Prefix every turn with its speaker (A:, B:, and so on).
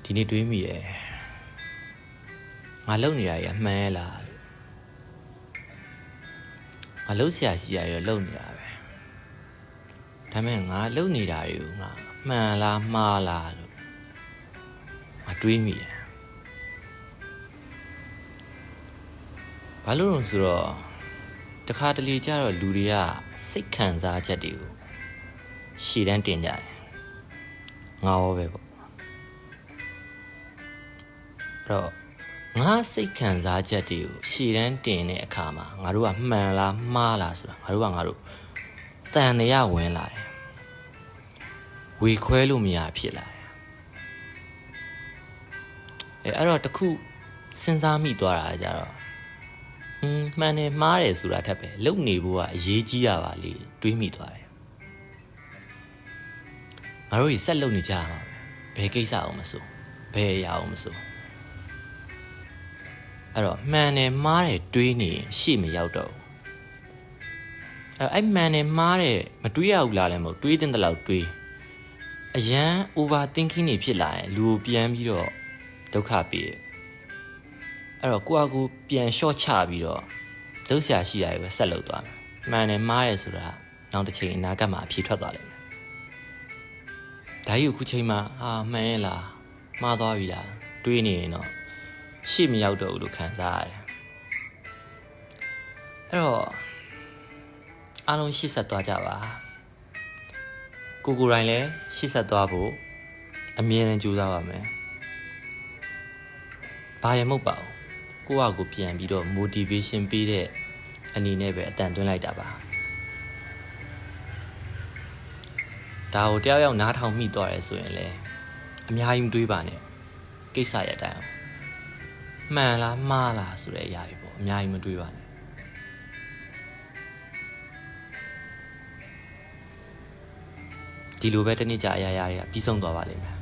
A: ဒီနေ့တွေးမိတယ်ငါလုံနေရအမှန်ရဲ့လားငါလုံဆရာရှိရရလုံနေတာပဲဒါပေမဲ့ငါလုံနေတာတွေကိုငါမှန်လားမှားလားလို့ငါတွေးမိတယ်ဘာလို့လဲဆိုတော့တခါတလေကျတော့လူတွေကစိတ်ခံစားချက်တွေကိုရှည်တန်းတင်ကြတယ်ငါရောပဲပေါ့တော့ငါစိတ်ခံစားချက်တွေကိုရှည်တန်းတင်တဲ့အခါမှာငါတို့ကမှန်လားမှားလားဆိုတာငါတို့တန်နေရဝင်လာတယ်ဝေခွဲလို့မရဖြစ်လာတယ်အဲ့တော့တခုစဉ်းစားမိသွားတာကြတော့မှန်တယ်မှားတယ်ဆိုတာထက်ပဲလုံနေဖို့ကအရေးကြီးရပါလေတွေးမိသွားတယ်ငါတို့ကြီးဆက်လုံနေကြရမှာပဲဘယ်ကိစ္စအောင်မဆိုဘယ်အရာအောင်မဆိုအဲ့တော့မှန်တယ်မှားတယ်တွေးနေရင်ရှေ့မရောက်တော့ဘူးအဲ့မှန်တယ်မှားတယ်မတွေးရဘူးလားလည်းမဟုတ်တွေးတဲ့လောက်တွေးအရန် overthinking နေဖြစ်လာရင်လူကိုပြန်ပြီးတော့ဒုက္ခပေးတယ်အဲ့တော့ကိုယ့်အကူပြန် short ချပြီးတော့ဒုစရာရှိတာပဲဆက်လုပ်သွားမယ်မှန်တယ်မှားတယ်ဆိုတာနောက်တစ်ချိန်အနာဂတ်မှာအဖြေထွက်သွားလိမ့်မယ်ဒါကြီးခုချိန်မှာမှန်ရဲ့လားမှားသွားပြီလားတွေးနေရင်တော့ရှေ့မရောက်တော့ဘူးလို့ခံစားရတယ်အဲ့တော့အားလုံးရှေ့ဆက်သွားကြပါကိုယ်တိုင်လည်းရှေ့ဆက်သွားဖို့အမြဲတမ်းကြိုးစားပါမယ်ဘာရမဟုတ်ပါဘူးကိုယ့်အကူပြန်ပြီးတော့ motivation ပေးတဲ့အနေနဲ့ပဲအတန်သွင်းလိုက်တာပါဒါကိုတယောက်ယောက်နားထောင်မိသွားတယ်ဆိုရင်လည်းအများကြီးမတွေးပါနဲ့ကိစ္စရတဲ့အတိုင်းမှန်လားမှားလားဆိုတဲ့အရာတွေပေါ့အများကြီးမတွေးပါနဲ့ဒီလိုပဲတစ်နေ့ကြာအရာတွေကပြီးဆုံးသွားပါလိမ့်မယ်